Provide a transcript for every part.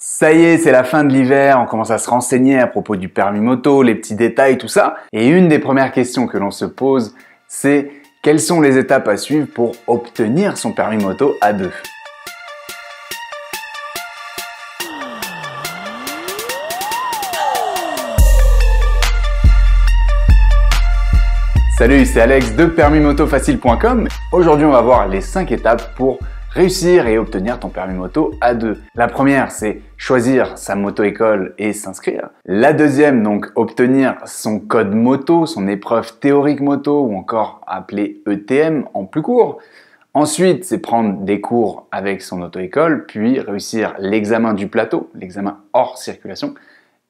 Ça y est, c'est la fin de l'hiver, on commence à se renseigner à propos du permis moto, les petits détails, tout ça. Et une des premières questions que l'on se pose, c'est quelles sont les étapes à suivre pour obtenir son permis moto A2 ? Salut, c'est Alex de permismotofacile.com. Aujourd'hui, on va voir les 5 étapes pour réussir et obtenir ton permis moto A2. La première, c'est choisir sa moto-école et s'inscrire. La deuxième, donc, obtenir son code moto, son épreuve théorique moto ou encore appelée ETM en plus court. Ensuite, c'est prendre des cours avec son auto-école, puis réussir l'examen du plateau, l'examen hors circulation.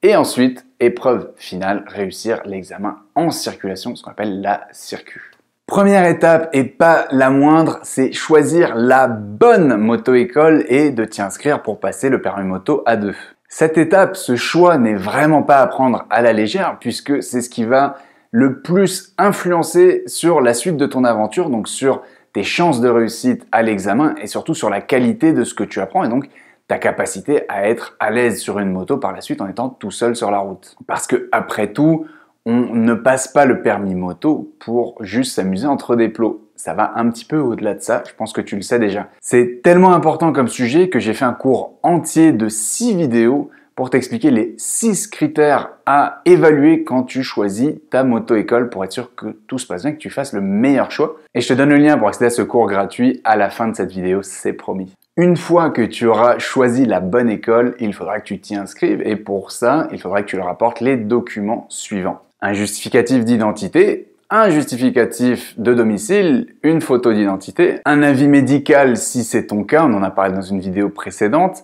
Et ensuite, épreuve finale, réussir l'examen en circulation, ce qu'on appelle la circu. Première étape et pas la moindre, c'est choisir la bonne moto-école et de t'y inscrire pour passer le permis moto A2. Cette étape, ce choix n'est vraiment pas à prendre à la légère puisque c'est ce qui va le plus influencer sur la suite de ton aventure, donc sur tes chances de réussite à l'examen et surtout sur la qualité de ce que tu apprends et donc ta capacité à être à l'aise sur une moto par la suite en étant tout seul sur la route. Parce que après tout, on ne passe pas le permis moto pour juste s'amuser entre des plots. Ça va un petit peu au-delà de ça, je pense que tu le sais déjà. C'est tellement important comme sujet que j'ai fait un cours entier de 6 vidéos pour t'expliquer les 6 critères à évaluer quand tu choisis ta moto-école pour être sûr que tout se passe bien, que tu fasses le meilleur choix. Et je te donne le lien pour accéder à ce cours gratuit à la fin de cette vidéo, c'est promis. Une fois que tu auras choisi la bonne école, il faudra que tu t'y inscrives et pour ça, il faudra que tu leur apportes les documents suivants. Un justificatif d'identité, un justificatif de domicile, une photo d'identité, un avis médical si c'est ton cas, on en a parlé dans une vidéo précédente,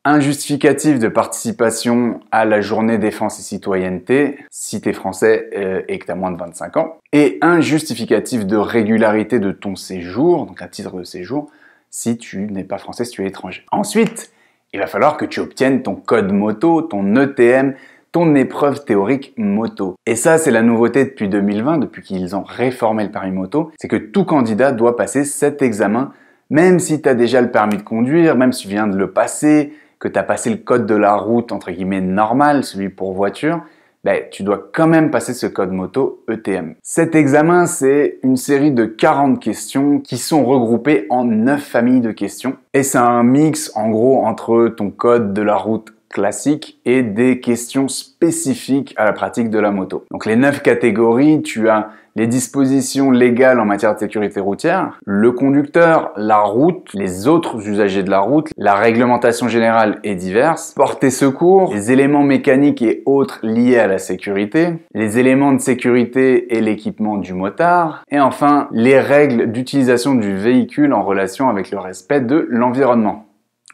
un justificatif de participation à la journée défense et citoyenneté, si tu es français et que tu as moins de 25 ans, et un justificatif de régularité de ton séjour, donc un titre de séjour, si tu n'es pas français, si tu es étranger. Ensuite, il va falloir que tu obtiennes ton code moto, ton ETM, ton épreuve théorique moto. Et ça, c'est la nouveauté depuis 2020, depuis qu'ils ont réformé le permis moto, c'est que tout candidat doit passer cet examen, même si tu as déjà le permis de conduire, même si tu viens de le passer, que tu as passé le code de la route, entre guillemets, normal, celui pour voiture, tu dois quand même passer ce code moto ETM. Cet examen, c'est une série de 40 questions qui sont regroupées en 9 familles de questions. Et c'est un mix, en gros, entre ton code de la route classique et des questions spécifiques à la pratique de la moto. Donc les 9 catégories, tu as les dispositions légales en matière de sécurité routière, le conducteur, la route, les autres usagers de la route, la réglementation générale et diverses, portée secours, les éléments mécaniques et autres liés à la sécurité, les éléments de sécurité et l'équipement du motard, et enfin les règles d'utilisation du véhicule en relation avec le respect de l'environnement.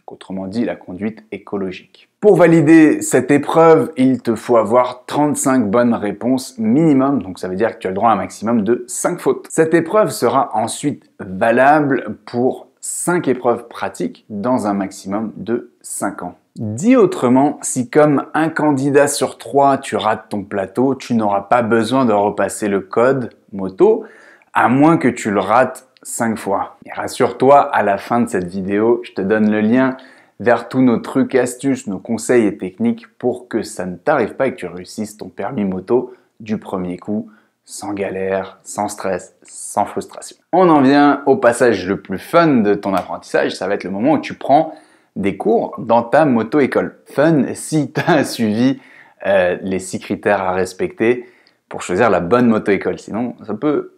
Autrement dit, la conduite écologique. Pour valider cette épreuve, il te faut avoir 35 bonnes réponses minimum, donc ça veut dire que tu as le droit à un maximum de 5 fautes. Cette épreuve sera ensuite valable pour 5 épreuves pratiques dans un maximum de 5 ans. Dit autrement, si comme un candidat sur 3 tu rates ton plateau, tu n'auras pas besoin de repasser le code moto, à moins que tu le rates 5 fois. Et rassure-toi, à la fin de cette vidéo, je te donne le lien vers tous nos trucs, astuces, nos conseils et techniques pour que ça ne t'arrive pas et que tu réussisses ton permis moto du premier coup, sans galère, sans stress, sans frustration. On en vient au passage le plus fun de ton apprentissage, ça va être le moment où tu prends des cours dans ta moto-école. Fun si tu as suivi les 6 critères à respecter pour choisir la bonne moto-école, sinon ça peut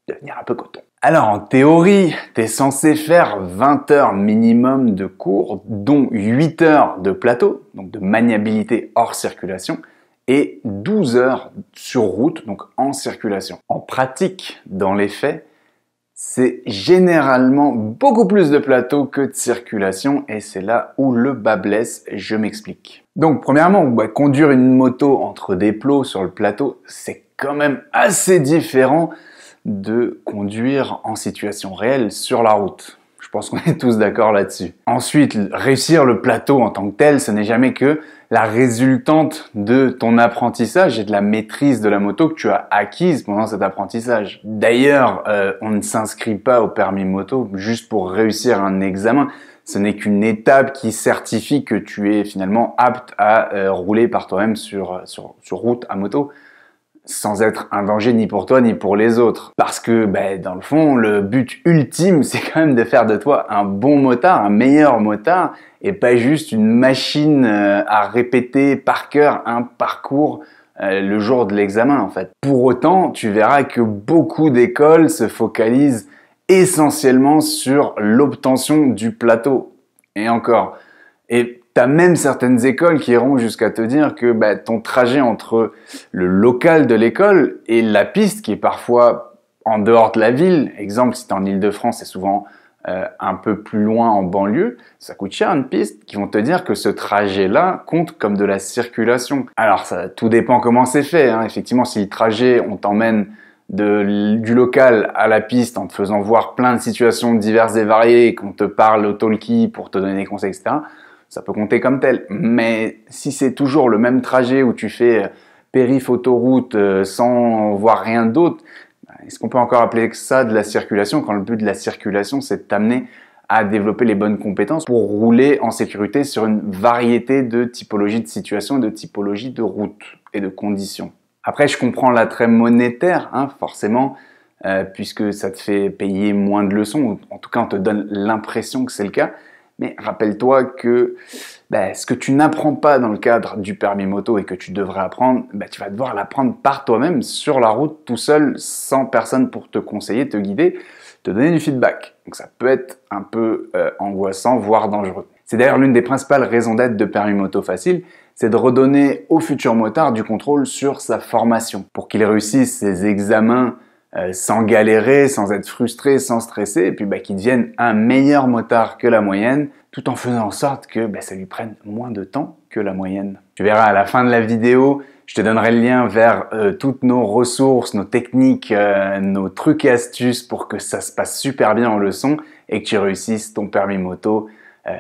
devenir un peu coton. Alors en théorie, tu es censé faire 20 heures minimum de cours, dont 8 heures de plateau, donc de maniabilité hors circulation, et 12 heures sur route, donc en circulation. En pratique, dans les faits, c'est généralement beaucoup plus de plateau que de circulation, et c'est là où le bât blesse, je m'explique. Donc premièrement, conduire une moto entre des plots sur le plateau, c'est quand même assez différent de conduire en situation réelle sur la route. Je pense qu'on est tous d'accord là-dessus. Ensuite, réussir le plateau en tant que tel, ce n'est jamais que la résultante de ton apprentissage et de la maîtrise de la moto que tu as acquise pendant cet apprentissage. D'ailleurs, on ne s'inscrit pas au permis moto juste pour réussir un examen. Ce n'est qu'une étape qui certifie que tu es finalement apte à rouler par toi-même sur route à moto, sans être un danger ni pour toi ni pour les autres. Parce que dans le fond, le but ultime, c'est quand même de faire de toi un bon motard, un meilleur motard, et pas juste une machine à répéter par cœur un parcours le jour de l'examen en fait. Pour autant, tu verras que beaucoup d'écoles se focalisent essentiellement sur l'obtention du plateau. Et encore. Et t'as même certaines écoles qui iront jusqu'à te dire que ton trajet entre le local de l'école et la piste, qui est parfois en dehors de la ville, exemple si t'es en Île-de-France, c'est souvent un peu plus loin en banlieue, ça coûte cher une piste, qui vont te dire que ce trajet-là compte comme de la circulation. Alors ça, tout dépend comment c'est fait, hein. Effectivement, si le trajet, on t'emmène du local à la piste en te faisant voir plein de situations diverses et variées, qu'on te parle au talkie pour te donner des conseils, etc., ça peut compter comme tel. Mais si c'est toujours le même trajet où tu fais périph' autoroute sans voir rien d'autre, est-ce qu'on peut encore appeler ça de la circulation quand le but de la circulation, c'est de t'amener à développer les bonnes compétences pour rouler en sécurité sur une variété de typologies de situations, de typologies de routes et de conditions. Après, je comprends l'attrait monétaire, hein, forcément, puisque ça te fait payer moins de leçons, ou en tout cas on te donne l'impression que c'est le cas. Mais rappelle-toi que ce que tu n'apprends pas dans le cadre du permis moto et que tu devrais apprendre, tu vas devoir l'apprendre par toi-même sur la route, tout seul, sans personne pour te conseiller, te guider, te donner du feedback. Donc ça peut être un peu angoissant, voire dangereux. C'est d'ailleurs l'une des principales raisons d'être de permis moto facile, c'est de redonner au futur motard du contrôle sur sa formation pour qu'il réussisse ses examens sans galérer, sans être frustré, sans stresser, et puis qu'il devienne un meilleur motard que la moyenne, tout en faisant en sorte que ça lui prenne moins de temps que la moyenne. Tu verras à la fin de la vidéo, je te donnerai le lien vers toutes nos ressources, nos techniques, nos trucs et astuces pour que ça se passe super bien en leçon et que tu réussisses ton permis moto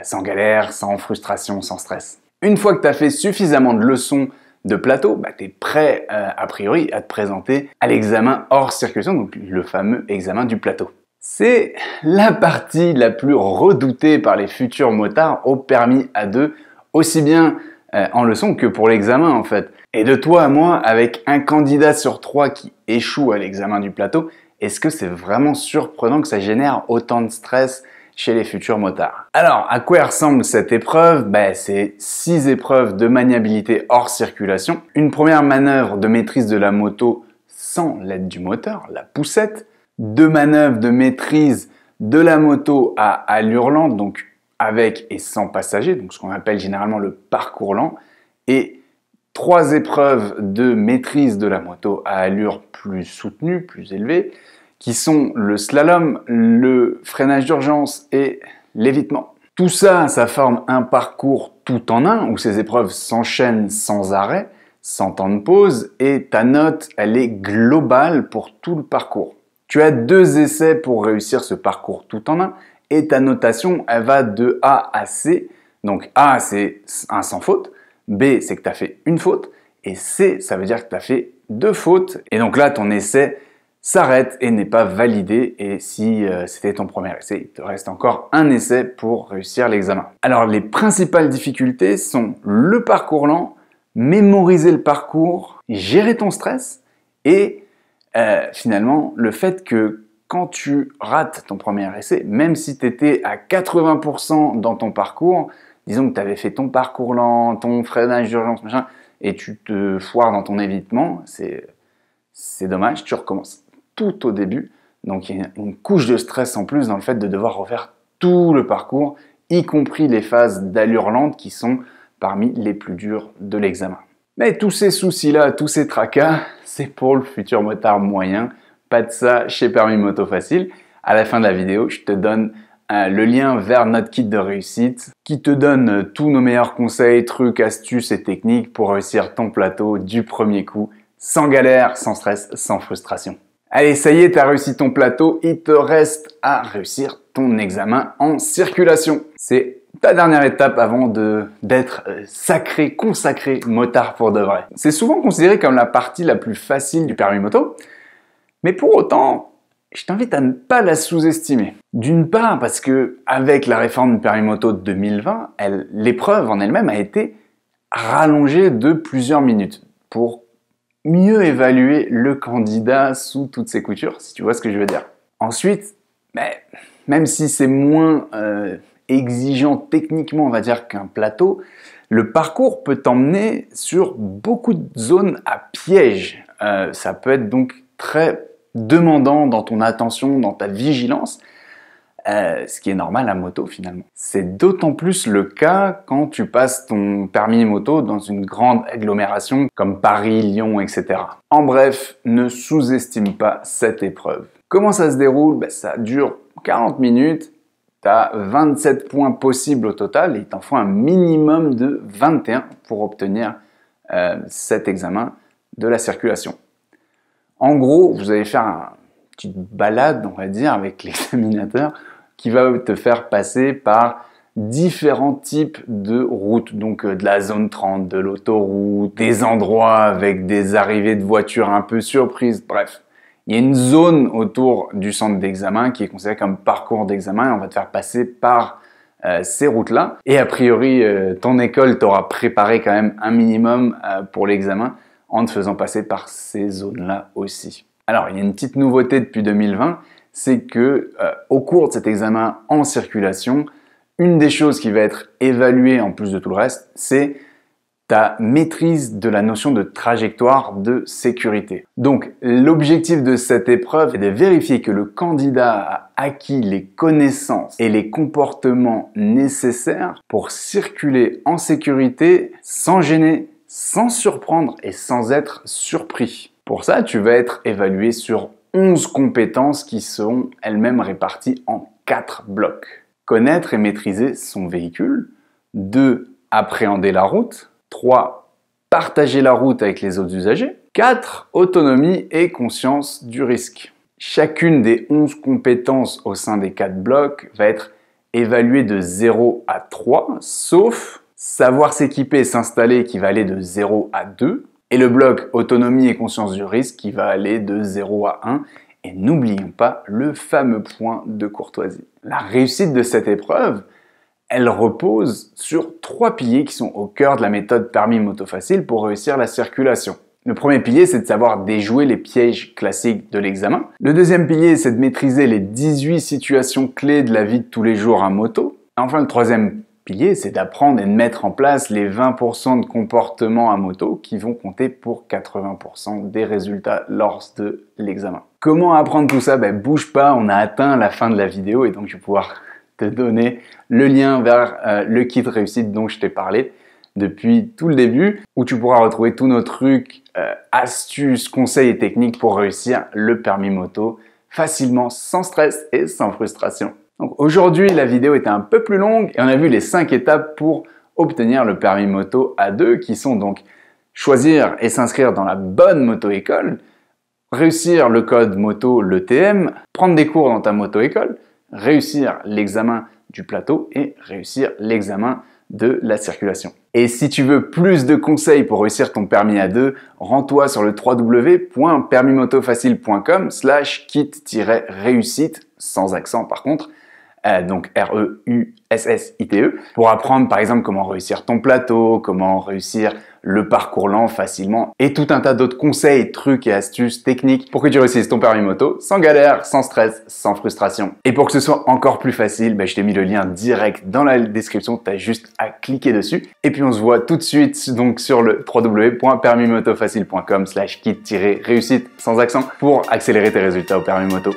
sans galère, sans frustration, sans stress. Une fois que tu as fait suffisamment de leçons de plateau, tu es prêt a priori à te présenter à l'examen hors circulation, donc le fameux examen du plateau. C'est la partie la plus redoutée par les futurs motards au permis A2, aussi bien en leçon que pour l'examen en fait. Et de toi à moi, avec un candidat sur 3 qui échoue à l'examen du plateau, est-ce que c'est vraiment surprenant que ça génère autant de stress chez les futurs motards? Alors, à quoi ressemble cette épreuve? C'est 6 épreuves de maniabilité hors circulation. Une première manœuvre de maîtrise de la moto sans l'aide du moteur, la poussette. 2 manœuvres de maîtrise de la moto à allure lente, donc avec et sans passager, donc ce qu'on appelle généralement le parcours lent. Et 3 épreuves de maîtrise de la moto à allure plus soutenue, plus élevée, qui sont le slalom, le freinage d'urgence et l'évitement. Tout ça, ça forme un parcours tout en un, où ces épreuves s'enchaînent sans arrêt, sans temps de pause, et ta note, elle est globale pour tout le parcours. Tu as 2 essais pour réussir ce parcours tout en un, et ta notation, elle va de A à C. Donc A, c'est un sans faute, B, c'est que tu as fait une faute, et C, ça veut dire que tu as fait 2 fautes, et donc là, ton essai s'arrête et n'est pas validé, et si c'était ton premier essai, il te reste encore un essai pour réussir l'examen. Alors les principales difficultés sont le parcours lent, mémoriser le parcours, gérer ton stress et finalement le fait que quand tu rates ton premier essai, même si tu étais à 80% dans ton parcours, disons que tu avais fait ton parcours lent, ton freinage d'urgence, machin, et tu te foires dans ton évitement, c'est dommage, tu recommences tout au début. Donc il y a une couche de stress en plus dans le fait de devoir refaire tout le parcours, y compris les phases d'allure lente qui sont parmi les plus dures de l'examen. Mais tous ces soucis-là, tous ces tracas, c'est pour le futur motard moyen. Pas de ça chez Permis Moto Facile. À la fin de la vidéo, je te donne le lien vers notre kit de réussite qui te donne tous nos meilleurs conseils, trucs, astuces et techniques pour réussir ton plateau du premier coup, sans galère, sans stress, sans frustration. Allez, ça y est, tu as réussi ton plateau, il te reste à réussir ton examen en circulation. C'est ta dernière étape avant d'être consacré motard pour de vrai. C'est souvent considéré comme la partie la plus facile du permis moto, mais pour autant, je t'invite à ne pas la sous-estimer. D'une part parce que avec la réforme du permis moto de 2020, l'épreuve en elle-même a été rallongée de plusieurs minutes pour mieux évaluer le candidat sous toutes ses coutures, si tu vois ce que je veux dire. Ensuite, même si c'est moins exigeant techniquement, on va dire, qu'un plateau, le parcours peut t'emmener sur beaucoup de zones à piège. Ça peut être donc très demandant dans ton attention, dans ta vigilance, ce qui est normal à moto finalement. C'est d'autant plus le cas quand tu passes ton permis moto dans une grande agglomération comme Paris, Lyon, etc. En bref, ne sous-estime pas cette épreuve. Comment ça se déroule? Ça dure 40 minutes, tu as 27 points possibles au total et il t'en faut un minimum de 21 pour obtenir cet examen de la circulation. En gros, vous allez faire une petite balade, on va dire, avec l'examinateur qui va te faire passer par différents types de routes, donc de la zone 30, de l'autoroute, des endroits avec des arrivées de voitures un peu surprises, bref. Il y a une zone autour du centre d'examen qui est considérée comme parcours d'examen et on va te faire passer par ces routes-là. Et a priori, ton école t'aura préparé quand même un minimum pour l'examen en te faisant passer par ces zones-là aussi. Alors, il y a une petite nouveauté depuis 2020, c'est que au cours de cet examen en circulation, une des choses qui va être évaluée en plus de tout le reste, c'est ta maîtrise de la notion de trajectoire de sécurité. Donc, l'objectif de cette épreuve est de vérifier que le candidat a acquis les connaissances et les comportements nécessaires pour circuler en sécurité sans gêner, sans surprendre et sans être surpris. Pour ça, tu vas être évalué sur 11 compétences qui seront elles-mêmes réparties en 4 blocs. Connaître et maîtriser son véhicule. 2. Appréhender la route. 3. Partager la route avec les autres usagers. 4. Autonomie et conscience du risque. Chacune des 11 compétences au sein des 4 blocs va être évaluée de 0 à 3, sauf savoir s'équiper et s'installer qui va aller de 0 à 2, et le bloc autonomie et conscience du risque qui va aller de 0 à 1. Et n'oublions pas le fameux point de courtoisie. La réussite de cette épreuve, elle repose sur 3 piliers qui sont au cœur de la méthode permis moto facile pour réussir la circulation. Le premier pilier, c'est de savoir déjouer les pièges classiques de l'examen. Le deuxième pilier, c'est de maîtriser les 18 situations clés de la vie de tous les jours à moto. Enfin, le troisième pilier, c'est d'apprendre et de mettre en place les 20% de comportements à moto qui vont compter pour 80% des résultats lors de l'examen. Comment apprendre tout ça? Bouge pas, on a atteint la fin de la vidéo et donc je vais pouvoir te donner le lien vers le kit réussite dont je t'ai parlé depuis tout le début, où tu pourras retrouver tous nos trucs, astuces, conseils et techniques pour réussir le permis moto facilement, sans stress et sans frustration. Donc aujourd'hui, la vidéo était un peu plus longue et on a vu les 5 étapes pour obtenir le permis moto A2 qui sont donc choisir et s'inscrire dans la bonne moto-école, réussir le code moto, l'ETM, prendre des cours dans ta moto-école, réussir l'examen du plateau et réussir l'examen de la circulation. Et si tu veux plus de conseils pour réussir ton permis A2, rends-toi sur le www.permismotofacile.com/kit-réussite, sans accent par contre, donc REUSSITE, pour apprendre par exemple comment réussir ton plateau, comment réussir le parcours lent facilement et tout un tas d'autres conseils, trucs et astuces techniques pour que tu réussisses ton permis moto sans galère, sans stress, sans frustration. Et pour que ce soit encore plus facile, je t'ai mis le lien direct dans la description, tu as juste à cliquer dessus. Et puis on se voit tout de suite donc sur le www.permismotofacile.com/kit-réussite sans accent pour accélérer tes résultats au permis moto.